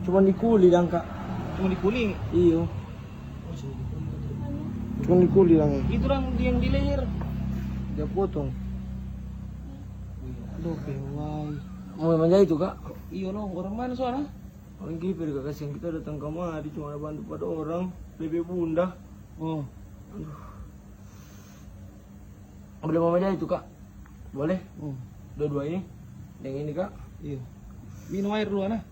Cuma dikuli lang kak. Cuma dikuli. Iyo. Cuma dikuli lang. Itu lang yang di leher. Dia potong. Aduh, pewai. Mau menjahit itu kak? Iya no, orang mana soalnya? Orang kipir kak, kasihan kita datang kemari cuma bantu pada orang. Bebe bunda. Oh. Aduh. Boleh mau menjahit itu kak? Boleh? Oh. Dua-dua ini? Yang ini kak? Iya. Minum air dulu ana.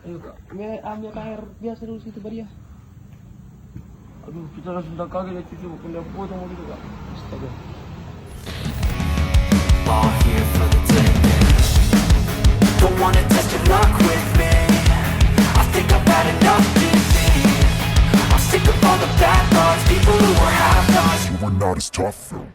Ayo kak. Ambil air biasa dulu situ dia. Aduh, kita langsung tak kaget ya cucu. Kena potong gitu kak. Astaga. All here for the taking. Don't wanna test your luck with me. I think I've had enough giving. I'm sick of all the bad thoughts, people who are half-nots. You were not as tough though.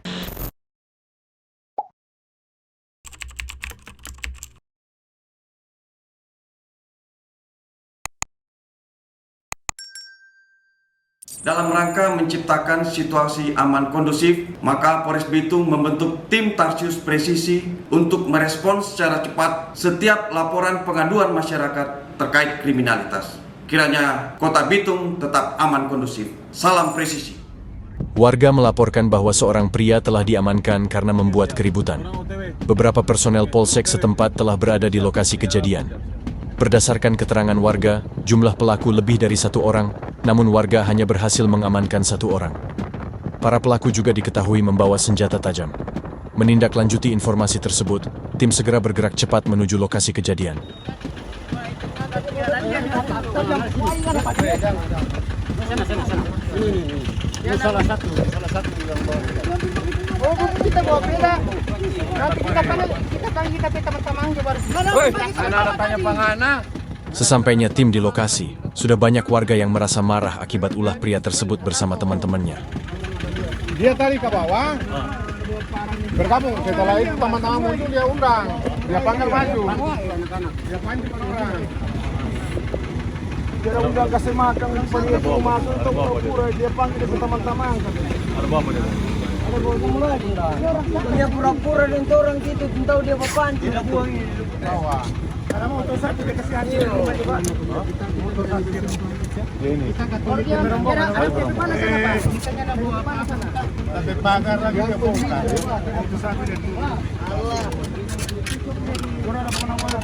Dalam rangka menciptakan situasi aman kondusif, maka Polres Bitung membentuk tim Tarsius Presisi untuk merespons secara cepat setiap laporan pengaduan masyarakat terkait kriminalitas. Kiranya Kota Bitung tetap aman kondusif. Salam presisi. Warga melaporkan bahwa seorang pria telah diamankan karena membuat keributan. Beberapa personel polsek setempat telah berada di lokasi kejadian. Berdasarkan keterangan warga, jumlah pelaku lebih dari 1 orang, namun warga hanya berhasil mengamankan 1 orang. Para pelaku juga diketahui membawa senjata tajam. Menindaklanjuti informasi tersebut, tim segera bergerak cepat menuju lokasi kejadian. Ini salah satu yang bawa. Oh, kita bawa beda. Nanti kita panggil teman-teman aja baru. Ada tanya pangana. Sesampainya tim di lokasi, sudah banyak warga yang merasa marah akibat ulah pria tersebut bersama teman-temannya. Dia tadi ke bawah, bergabung. Setelah itu teman-teman muncul, dia undang, dia panggil maju, dia panggil orang. Dia udah kasih makan penyidik masuk itu pura-pura dia panggil ke teman-teman. Ada apa dia? Ada bawa lagi dah. Dia pura-pura dan orang gitu, tahu dia papancing. Dia buang ini Bawah. Ada motor satu dia kasih hasil rumah juga. Motor satu dia. Ini. Tapi pagar lagi dia bongkar. Motor satu dia tuh. Kurang ada penawar.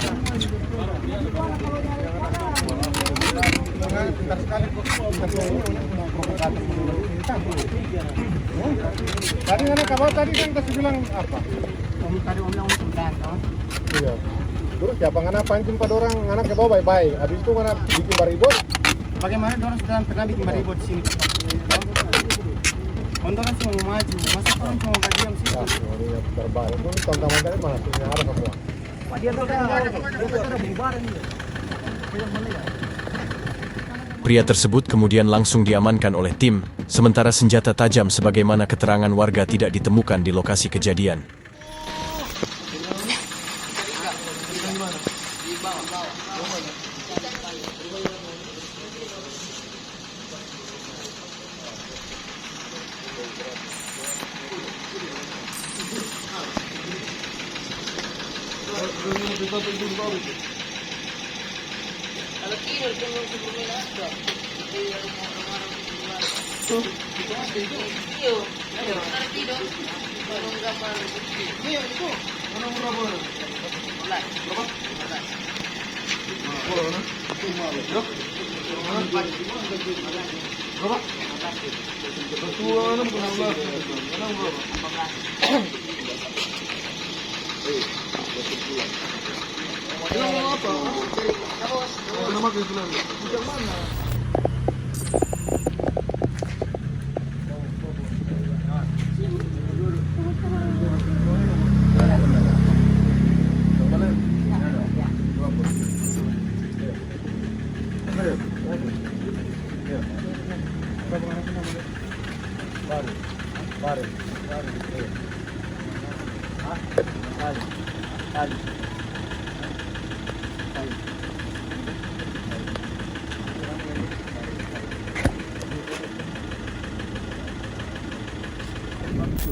Pintar sekali tadi anak kabar tadi kan kasih bilang apa? Tadi om bilang sudah, kawan. Iya. Terus siapa ngana pancing pada orang anak ke bawah baik-baik. Habis itu ngana bikin baribot. Bagaimana orang sudah pernah bikin baribot di sini? Untuk kan cuma mau maju, masa orang cuma diam sih? Iya, terbaik. Itu teman-teman tadi mana punya arah semua. Dia sudah bubaran dia. Pria tersebut kemudian langsung diamankan oleh tim, sementara senjata tajam sebagaimana keterangan warga tidak ditemukan di lokasi kejadian.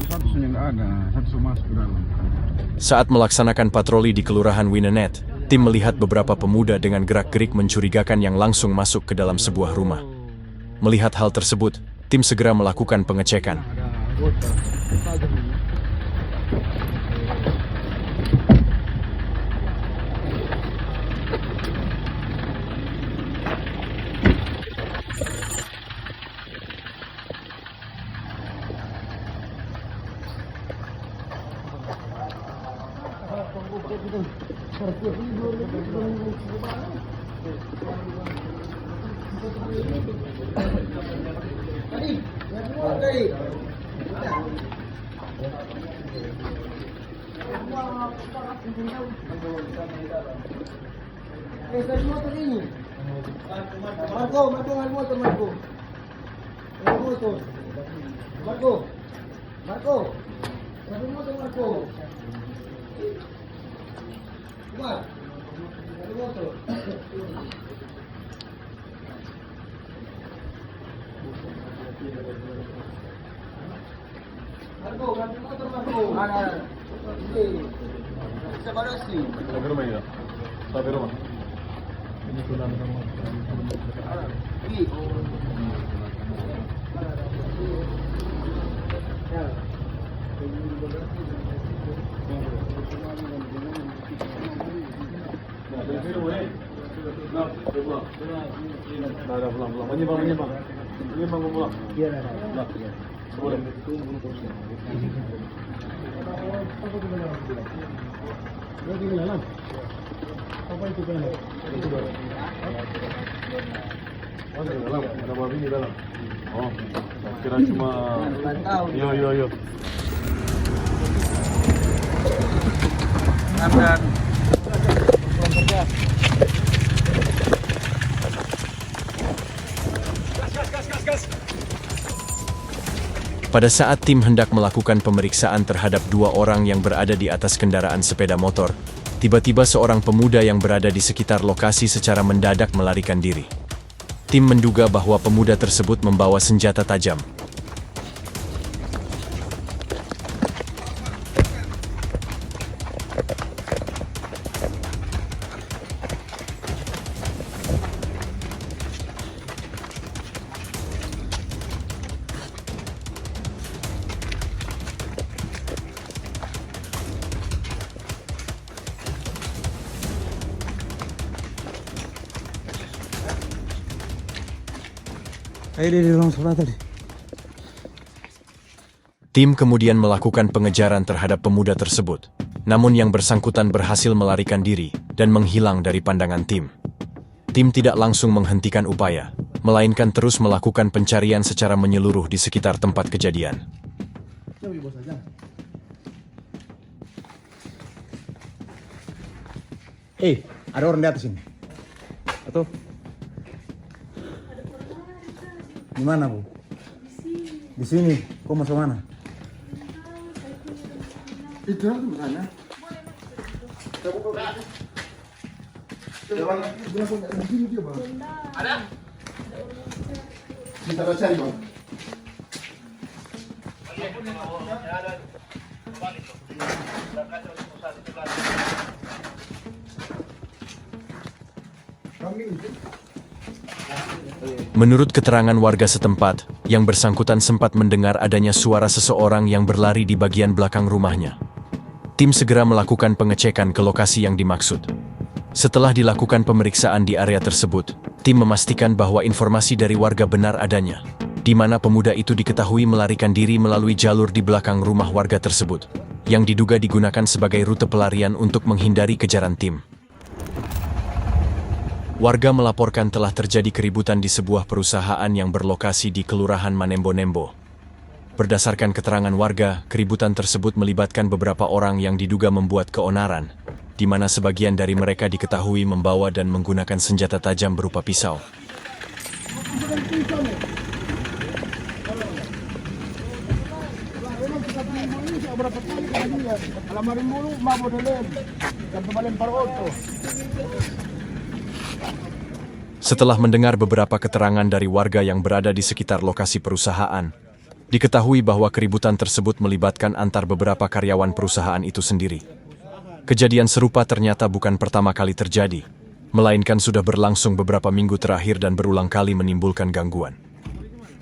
Satu ada, satu masuk ke dalam. Saat melaksanakan patroli di Kelurahan Winenet, Tim melihat beberapa pemuda dengan gerak-gerik mencurigakan yang langsung masuk ke dalam sebuah rumah. Melihat hal tersebut, tim segera melakukan pengecekan. Ada babi di dalam. Oh, kira cuma. Yo. Pada saat tim hendak melakukan pemeriksaan terhadap 2 orang yang berada di atas kendaraan sepeda motor, tiba-tiba seorang pemuda yang berada di sekitar lokasi secara mendadak melarikan diri. Tim menduga bahwa pemuda tersebut membawa senjata tajam. Tim kemudian melakukan pengejaran terhadap pemuda tersebut. Namun yang bersangkutan berhasil melarikan diri dan menghilang dari pandangan tim. Tim tidak langsung menghentikan upaya, melainkan terus melakukan pencarian secara menyeluruh di sekitar tempat kejadian. Ada orang di atas ini. Atau? Di mana, Bu? Di sini. Kau masuk mana? Itu di sana. Ada? Kita cari, Bang. Menurut keterangan warga setempat, yang bersangkutan sempat mendengar adanya suara seseorang yang berlari di bagian belakang rumahnya. Tim segera melakukan pengecekan ke lokasi yang dimaksud. Setelah dilakukan pemeriksaan di area tersebut, tim memastikan bahwa informasi dari warga benar adanya, di mana pemuda itu diketahui melarikan diri melalui jalur di belakang rumah warga tersebut, yang diduga digunakan sebagai rute pelarian untuk menghindari kejaran tim. Warga melaporkan telah terjadi keributan di sebuah perusahaan yang berlokasi di Kelurahan Manembo-Nembo. Berdasarkan keterangan warga, keributan tersebut melibatkan beberapa orang yang diduga membuat keonaran, di mana sebagian dari mereka diketahui membawa dan menggunakan senjata tajam berupa pisau. Setelah mendengar beberapa keterangan dari warga yang berada di sekitar lokasi perusahaan, diketahui bahwa keributan tersebut melibatkan antar beberapa karyawan perusahaan itu sendiri. Kejadian serupa ternyata bukan pertama kali terjadi, melainkan sudah berlangsung beberapa minggu terakhir dan berulang kali menimbulkan gangguan.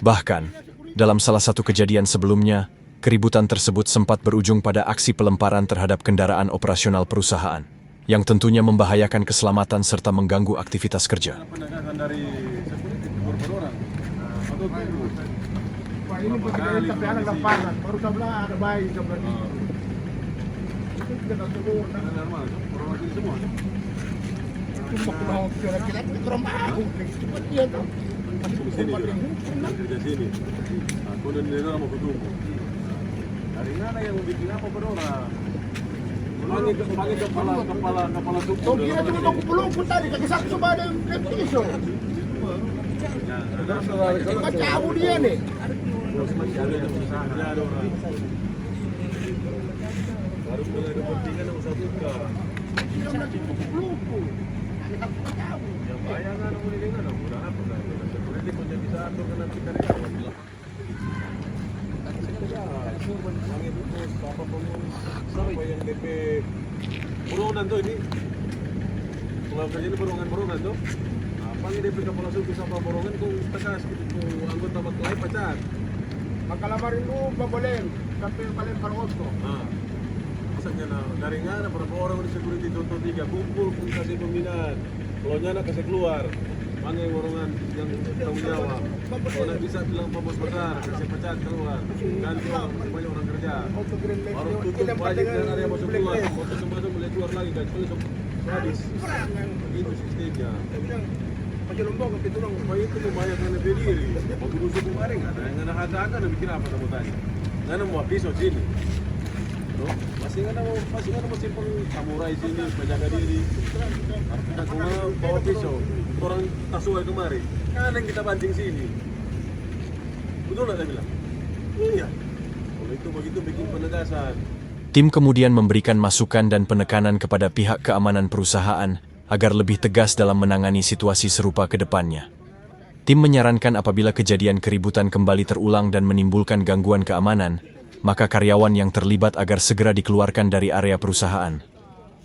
Bahkan, dalam salah satu kejadian sebelumnya, keributan tersebut sempat berujung pada aksi pelemparan terhadap kendaraan operasional perusahaan, yang tentunya membahayakan keselamatan serta mengganggu aktivitas kerja. Penegakan dari orang. Pak, ini begitu tapi anak lapangan, baru sebelah ada bayi sebelah ini. Itu kita turun, normal, orang ini semua. Laki-laki kurang mau, cepat dia tuh. Di sini, di sini. Aku dan dia mau ketemu. Dari mana yang bikin apa berorang? Panggil kepala suku. Kau kira cuma aku belum pun tadi, kaki saksi coba ada yang pisau. Baca abu dia nih. Baru mulai ada pentingan yang usah buka. Yang bayangan mulai dengan udah apa kan? Sebenarnya punya bisa atur kan nanti kan. Panggil putus apa pengurus siapa yang DP Borongan tuh ini. Kalau kerja ini borongan tuh. Panggil DP kepala suku sama borongan kau tegas gitu anggota maklai pacar. Maka lamarin lu baboleng sampai paling parosto. Misalnya dari mana berapa orang di security contoh 3 kumpul pun kasih pembinaan. Kalau nyana kasih keluar. Panggil borongan yang tanggung jawab. Kalau bisa bilang Pak Bos besar kasih pecat keluar. Dan banyak orang kerja. Baru tutup wajib dan ada yang masuk keluar. Waktu semua mulai keluar lagi kan tutup habis. Itu sistemnya. Macam lombok ke tulang supaya itu membayarkan lebih diri. Waktu musuh kemarin ada yang ada harga bikin apa kamu tanya? Nggak mau pisau sini. Masih nggak mau simpel samurai sini menjaga diri. Kita cuma bawa pisau. Orang tasuai kemarin. Kan yang kita banting sini. Betul nggak saya bilang? Iya. Kalau itu begitu bikin penegasan. Tim kemudian memberikan masukan dan penekanan kepada pihak keamanan perusahaan agar lebih tegas dalam menangani situasi serupa ke depannya. Tim menyarankan apabila kejadian keributan kembali terulang dan menimbulkan gangguan keamanan, maka karyawan yang terlibat agar segera dikeluarkan dari area perusahaan.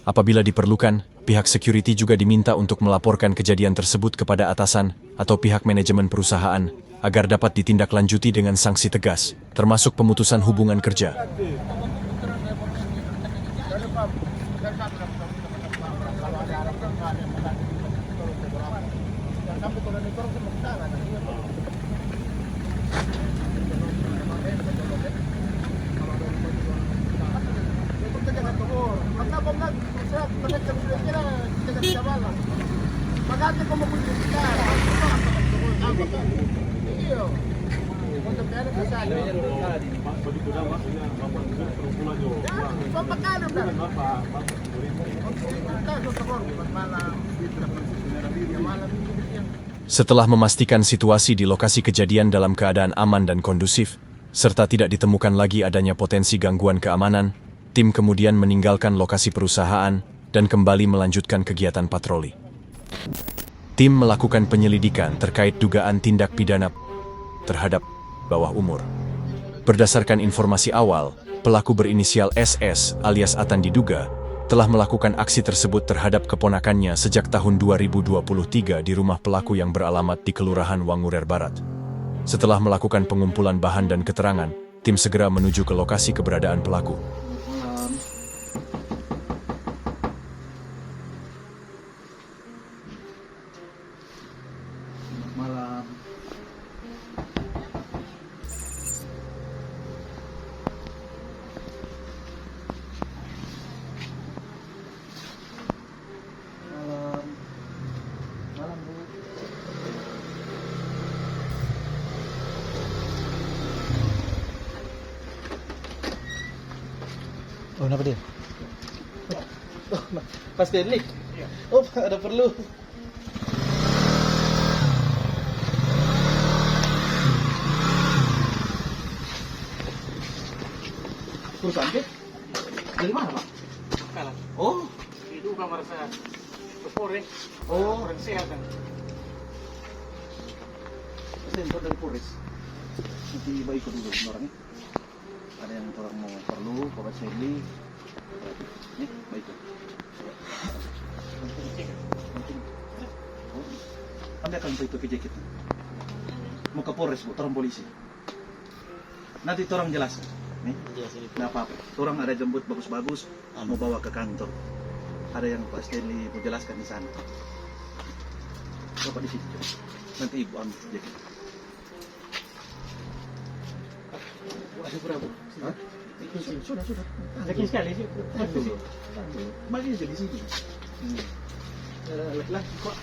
Apabila diperlukan, pihak security juga diminta untuk melaporkan kejadian tersebut kepada atasan atau pihak manajemen perusahaan agar dapat ditindaklanjuti dengan sanksi tegas, termasuk pemutusan hubungan kerja. Setelah memastikan situasi di lokasi kejadian dalam keadaan aman dan kondusif, serta tidak ditemukan lagi adanya potensi gangguan keamanan, tim kemudian meninggalkan lokasi perusahaan dan kembali melanjutkan kegiatan patroli. Tim melakukan penyelidikan terkait dugaan tindak pidana terhadap bawah umur. Berdasarkan informasi awal, pelaku berinisial SS alias Atan diduga telah melakukan aksi tersebut terhadap keponakannya sejak tahun 2023 di rumah pelaku yang beralamat di Kelurahan Wangurer Barat. Setelah melakukan pengumpulan bahan dan keterangan, tim segera menuju ke lokasi keberadaan pelaku. Oh, kenapa dia? Pas Stanley? Oh, ada perlu. Perusahaan ke? Dari mana, Pak? Kalah. Oh, itu kamar saya. Polres. Oh, kesehatan. Sensor dari Polres. Nanti Ibu ikut dulu orangnya. Ada yang orang mau perlu, Bapak Shelly, Baik. Kami akan itu kerja kita. Mau ke Polres, Bu, orang polisi. Nanti orang jelaskan. Nih, nggak apa-apa. Orang ada jemput bagus-bagus, mau bawa ke kantor. Ada yang Pak Stanley mau jelaskan di sana. Bapak di situ. Nanti Ibu ambil kerja kita. Ada berapa? Hah? Sudah. Yakin sekali sih. Bagi aja di situ. Lagi kok.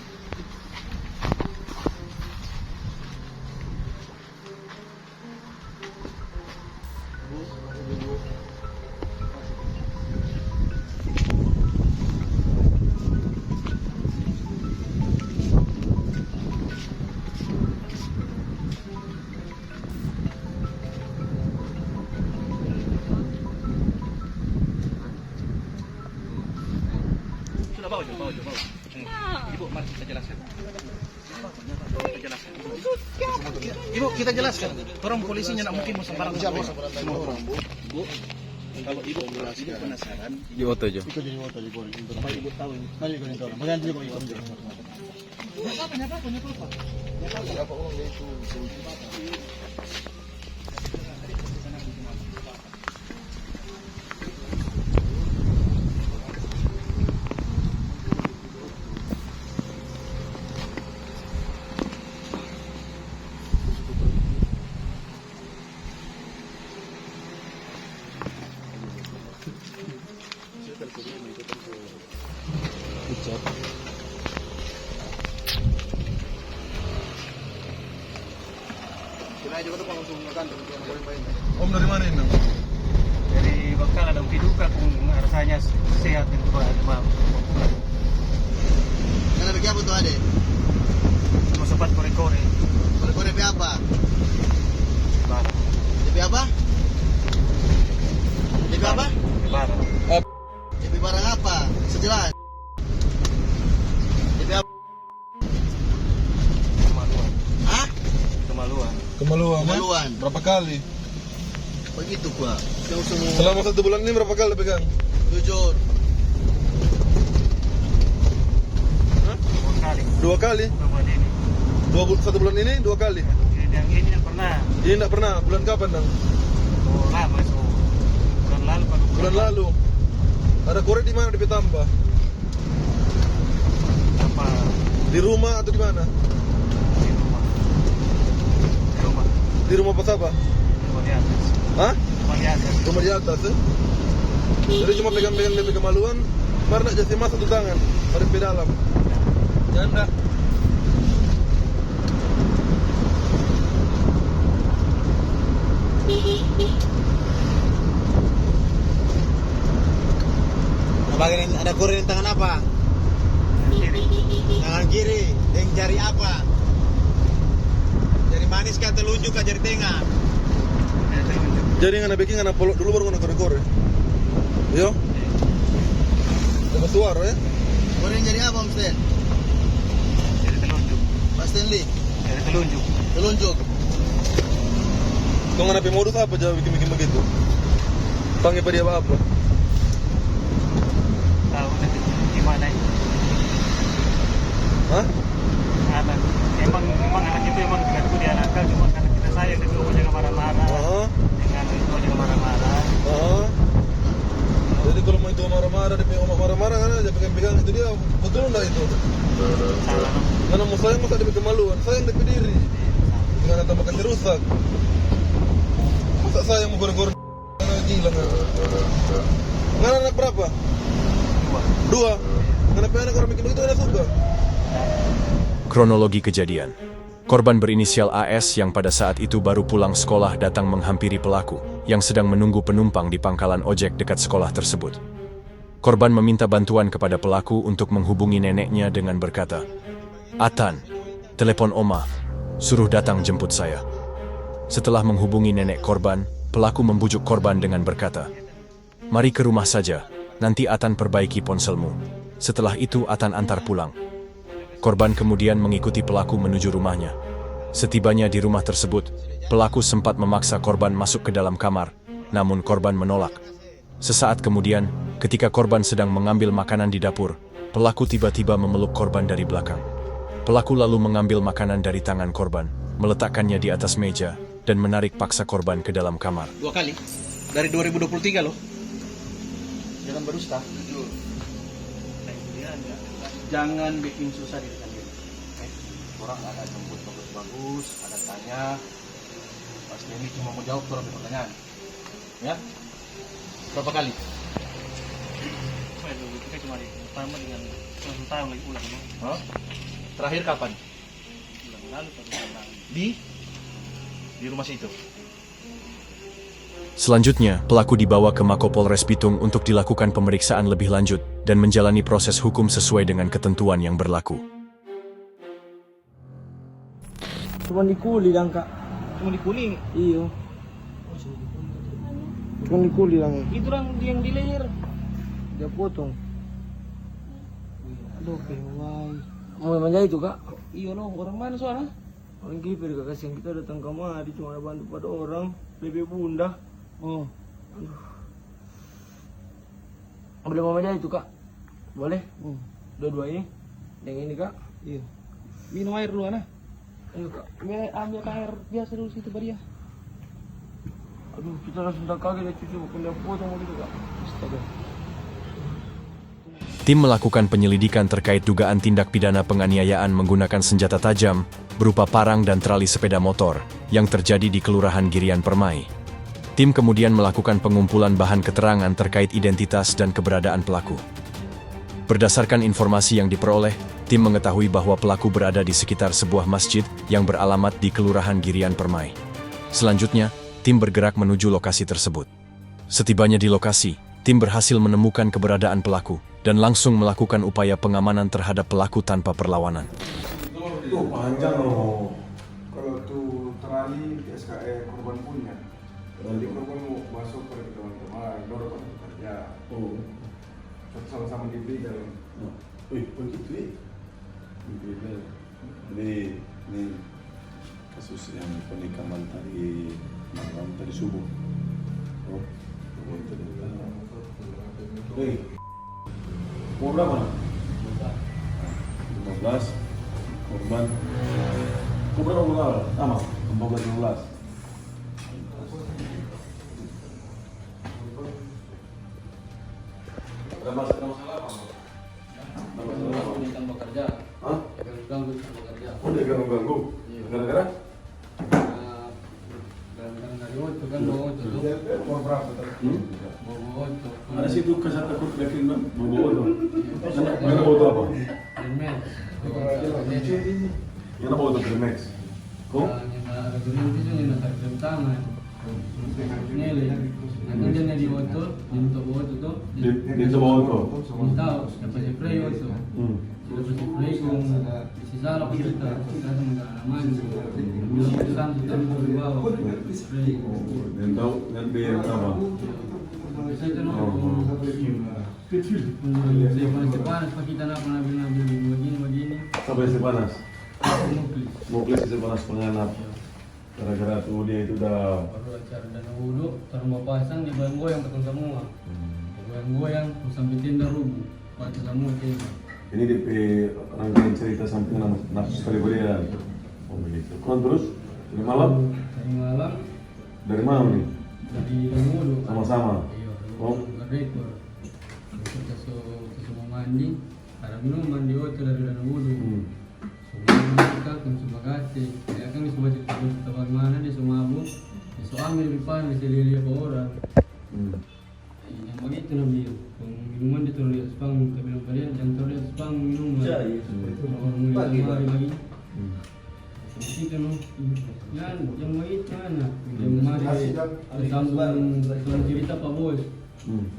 Bawa. Ibu, mari kita jelaskan. Ibu, kita jelaskan. Orang polisinya nak mungkin mau sembarang semua orang, Bu. Kalau Ibu penasaran, Di foto aja. supaya Ibu tahu ini. Om dari mana ini? Dari bakal ada Piduka kung rasanya sehat dan bagus. Kana bagi apa tuh ade? Mau sempat kore-kore. Kore-kore be apa? Barang. Be apa? Be apa? Barang. Be barang apa? Sejelas. Be apa? Kemaluan. Hah? Kemaluan. Kemaluan. Berapa kali? Begitu gua. Yang semua Selama 1 bulan ini berapa kali pegang? jujur. Hah? 2 kali. 2 kali? Bulan ini. 1 bulan ini 2 kali? Yang ini yang pernah. Ini enggak pernah. Bulan kapan, Dang? Oh, lama so. Bulan lalu baru. Bulan lalu. Ada korek di mana DP tambah? Apa? Di rumah atau di mana? Di rumah. Di rumah. Di rumah pas apa? Rumah di atas. Hah? Rumah di atas. Rumah di atas ya? Jadi cuma pegang-pegang DP kemaluan, mari nak jadi mas 1 tangan, mari di dalam. Janda. Bagian ada kore di tangan apa? Kiri. Tangan kiri. Yang jari apa? Jari manis kah, telunjuk kah, jari tengah? Jadi ngana bikin ngana polok dulu baru ngana kore-kore. Yo. Dapat suara ya? Kore yang jari apa, Om Stan? Jadi telunjuk. Pak Stanley? Jadi telunjuk. Telunjuk. Kau ngana modus apa jawab bikin-bikin begitu? Panggil pada dia apa? Tahu nanti gimana ini? Hah? Anak. Memang anak itu emang tidak tuh dia nakal, cuma karena kita sayang dia cuma jangan marah-marah. Dengan itu jangan marah-marah. Jadi kalau mau itu marah-marah, dia pengen marah-marah kan aja pegang-pegang itu dia betul enggak itu? Salah. Karena mau sayang masa dia kemaluan, sayang dia diri. Dengan tambah kasih rusak. Masa sayang mau goreng-goreng karena gila kan? Ngana anak berapa? 2. Kenapa anak orang bikin begitu anak suka? Kronologi kejadian. Korban berinisial AS yang pada saat itu baru pulang sekolah datang menghampiri pelaku yang sedang menunggu penumpang di pangkalan ojek dekat sekolah tersebut. Korban meminta bantuan kepada pelaku untuk menghubungi neneknya dengan berkata, "Atan, telepon Oma, suruh datang jemput saya." Setelah menghubungi nenek korban, pelaku membujuk korban dengan berkata, "Mari ke rumah saja, nanti Atan perbaiki ponselmu. Setelah itu Atan antar pulang." Korban kemudian mengikuti pelaku menuju rumahnya. Setibanya di rumah tersebut, pelaku sempat memaksa korban masuk ke dalam kamar, namun korban menolak. Sesaat kemudian, Ketika korban sedang mengambil makanan di dapur, pelaku tiba-tiba memeluk korban dari belakang. Pelaku lalu mengambil makanan dari tangan korban, meletakkannya di atas meja, dan menarik paksa korban ke dalam kamar. 2 kali dari 2023 loh. Jangan berdusta. Jangan bikin susah diri sendiri. Orang ada jemput bagus-bagus, ada tanya. Pasti ini cuma mau jawab orang pertanyaan. Ya? Berapa kali? Kita cuma pertama dengan tahun lagi ulang. Hah? Terakhir kapan? Bulan lalu atau bulan lalu. Di rumah situ. Selanjutnya, pelaku dibawa ke Mako Polres Bitung untuk dilakukan pemeriksaan lebih lanjut dan menjalani proses hukum sesuai dengan ketentuan yang berlaku. Cuma dikuli lang kak. Cuma dikuli. Iyo. Cuma dikuli lang. Itu lang yang di leher. Dia potong. Aduh, pewai. Mau menjadi itu kak? Iya no, orang mana soalnya? Orang kiper kak, kasihan kita datang kemari cuma bantu pada orang. Bebe bunda. Oh. Aduh. Boleh mau menjadi itu kak? Boleh? Dua-dua ini? Yang ini kak? Iya. Minum air dulu ana. Ayo kak. Ambil air biasa dulu situ Baria. Aduh, kita langsung tak kaget ya cucu. Bukan dia potong gitu kak. Astaga. Tim melakukan penyelidikan terkait dugaan tindak pidana penganiayaan menggunakan senjata tajam, berupa parang dan trali sepeda motor, yang terjadi di Kelurahan Girian Permai. Tim kemudian melakukan pengumpulan bahan keterangan terkait identitas dan keberadaan pelaku. Berdasarkan informasi yang diperoleh, tim mengetahui bahwa pelaku berada di sekitar sebuah masjid yang beralamat di Kelurahan Girian Permai. Selanjutnya, tim bergerak menuju lokasi tersebut. Setibanya di lokasi, tim berhasil menemukan keberadaan pelaku dan langsung melakukan upaya pengamanan terhadap pelaku tanpa perlawanan. Itu panjang loh. Kalau tuh terali SKE korban punya. Jadi korban mau masuk ke teman-teman, dorong kerja. Oh. Sama-sama di bidang. Wih, begitu ya? Ini kasus yang penikaman tadi malam tadi subuh. Oh, Hei, mau berapa? 15 korban. Mau berapa total? Sama, 14-15. Ada masalah apa? Ditambah kerja. Hah? Ganggu kerja. Oh, dia ganggu-ganggu? Gara-gara? Dari itu kan bawa itu tuh. Bawa itu. Ada situ kasar takut yakin bang? Bawa itu. Mana bawa itu apa? Remet. Yang bawa itu Primex. Kok? Ada dulu itu yang nak rem tangan. Nele. Nanti dia di botol, minta bawa itu tuh. Di bawa itu? Minta, dapat spray itu. Dapat spray kung sisa lah kita. Kita sama aman. Bisa sampai kita di bawah. Spray. Dan tahu dan biar apa? Bisa itu no. Saya panas pak kita nak nabil begini. Sampai sepanas. Nuklis. Nuklis sepanas penganap. Gara-gara tuh dia itu udah Baru acara dan wudhu, terus mau pasang di goyang betul semua. Goyang sampai tenda rubuh. Pasang semua tenda. ini DP rangkaian cerita sampai nafsu sekali berian. Oh begitu. Kurang terus dari malam? Dari malam. Dari malam nih? Dari wudhu. Sama-sama. Iya. Oh. Ada itu. Kita semua mandi. Ada minuman di hotel dari dan wudhu. Semua kita semua kasih. Ya kan semua cerita bagaimana di semua abu. Di semua ambil di depan di sini lihat orang. Yang begitu nabi. Minuman ditulis spang tapi kalian jangan tulis spang minum. Orang mulai kemari lagi. Itu no. Yan, yang begitu mana? Yang kemari sambung cerita Pak Bos.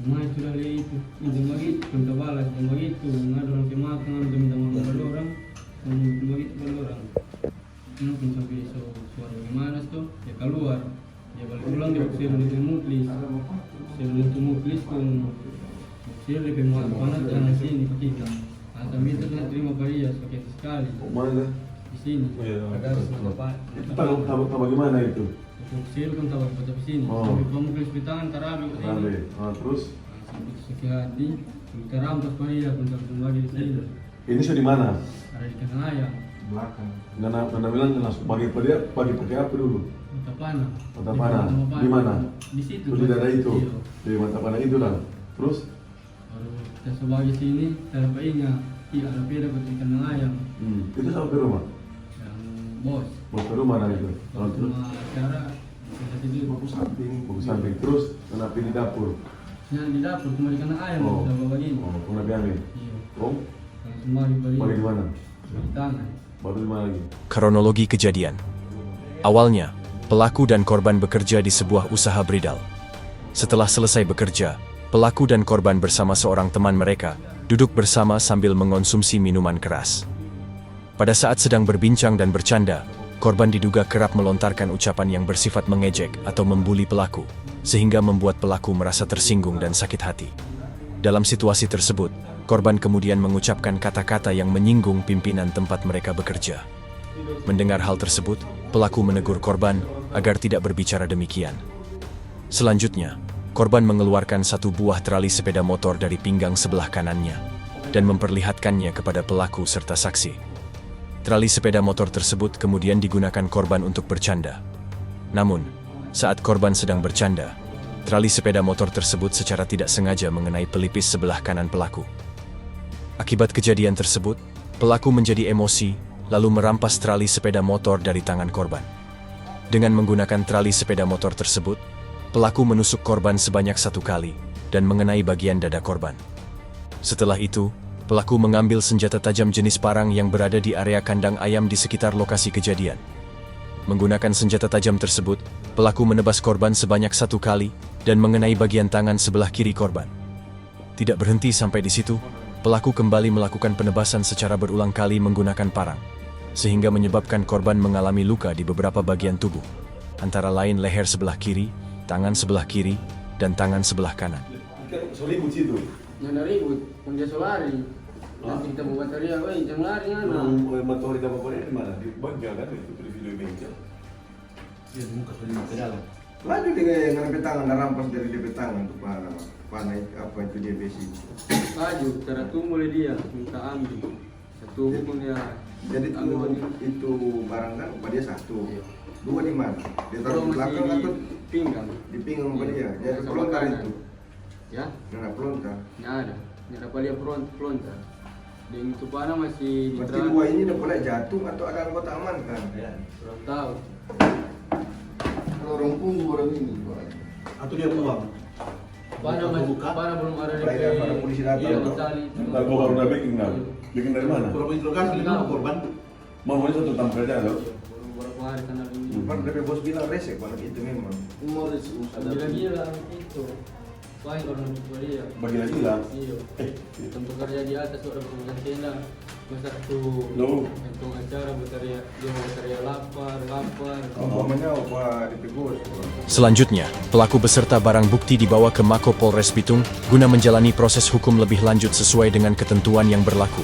Mai sudah lihat itu. Yang begitu kita balas yang begitu. Ngadu orang kemakan minta maaf orang. Begitu orang. Mungkin sampai suara gimana tuh? Ya keluar. Ya balik pulang dia usir di Muklis. Usir di Muklis pun usir di panas dan sini kita. Tapi itu kan terima dia pakai sekali. Mana? Di sini. Ada bapak. Tahu bagaimana itu? Usir kan tahu pada sini. Sampai Muklis pitangan tarabi ke sini. Terus? sakit hati, kita rampas Maria untuk kembali di sini. Ini sudah di mana? Ada di kandang ayam, Belakang. Nana bilang langsung bagi dia, bagi pakai apa dulu? mata panah. Mata panah. Di mana? Di situ. Di daerah itu. Iya. Di mata panah itu lah. Terus? Baru kita sebagai sini, saya dapat ingat, iya ada beda di kandang ayam, Itu sampai rumah. yang bos. Mau ke rumah lah itu. Kalau Terus? cuma acara, kita tidur. Bagus samping. Terus kenapa di dapur? Yang di dapur cuma di kandang ayam, Oh. kita bawa begini. Oh, pernah ambil. Iya. Oh, Langsung bagi bagi di mana? di tangan. Baru di mana lagi? Kronologi kejadian. Awalnya, pelaku dan korban bekerja di sebuah usaha bridal. Setelah selesai bekerja, pelaku dan korban bersama seorang teman mereka duduk bersama sambil mengonsumsi minuman keras. Pada saat sedang berbincang dan bercanda, korban diduga kerap melontarkan ucapan yang bersifat mengejek atau membuli pelaku, sehingga membuat pelaku merasa tersinggung dan sakit hati. Dalam situasi tersebut, korban kemudian mengucapkan kata-kata yang menyinggung pimpinan tempat mereka bekerja. Mendengar hal tersebut, pelaku menegur korban agar tidak berbicara demikian. Selanjutnya, korban mengeluarkan satu buah trali sepeda motor dari pinggang sebelah kanannya dan memperlihatkannya kepada pelaku serta saksi. Trali sepeda motor tersebut kemudian digunakan korban untuk bercanda. Namun, saat korban sedang bercanda, trali sepeda motor tersebut secara tidak sengaja mengenai pelipis sebelah kanan pelaku. Akibat kejadian tersebut, pelaku menjadi emosi lalu merampas trali sepeda motor dari tangan korban. Dengan menggunakan trali sepeda motor tersebut, pelaku menusuk korban sebanyak 1 kali dan mengenai bagian dada korban. Setelah itu, pelaku mengambil senjata tajam jenis parang yang berada di area kandang ayam di sekitar lokasi kejadian. Menggunakan senjata tajam tersebut, pelaku menebas korban sebanyak 1 kali dan mengenai bagian tangan sebelah kiri korban. Tidak berhenti sampai di situ, pelaku kembali melakukan penebasan secara berulang kali menggunakan parang, sehingga menyebabkan korban mengalami luka di beberapa bagian tubuh, antara lain leher sebelah kiri, tangan sebelah kiri, dan tangan sebelah kanan. Selibut situ. Yang ribut, yang dia lari. Nanti kita buat teriak, woi jangan lari anak. Motor kita bawa di mana? Di bangga kan itu di video bengkel. Dia muka sudah ke dalam. Laju dia ngambil tangan, rampas dari DP tangan untuk panah apa itu dia besi. Laju, cara tuh mulai dia minta ambil. Satu hukum dia. Jadi ambil itu barang kan upah dia 1. 2 di mana? Dia taruh di masih belakang di atau pinggang. di pinggang upah dia? Jadi Sama pelontar kanan. itu. Ya, Nah, pelontar. nggak ada. Nggak dapat dia pelontar. Dan itu panah masih di Berarti 2 ini udah boleh jatuh atau ada anggota aman kan? Belum tahu. Kalau orang punggu orang ini. Atau dia buang? Panah masih, panah belum ada di Baik, para polisi datang. Iya, dicari. Kalau kau baru udah bikin kan? Bikin dari mana? Kalau interogasi dengan korban, Mau ini satu tampil aja loh. Belum berapa hari sana ini. Pak DP bos bilang resek kalau itu memang. Gila-gila itu. Baik orang itu dia. Bagi lagi lah. Iya. Untuk kerja di atas udah berpegang tenda. Masa tuh Loh. untuk acara berteriak, dia mau berteriak lapar. Umpamanya apa DP bos? Selanjutnya, pelaku beserta barang bukti dibawa ke Mako Polres Bitung guna menjalani proses hukum lebih lanjut sesuai dengan ketentuan yang berlaku.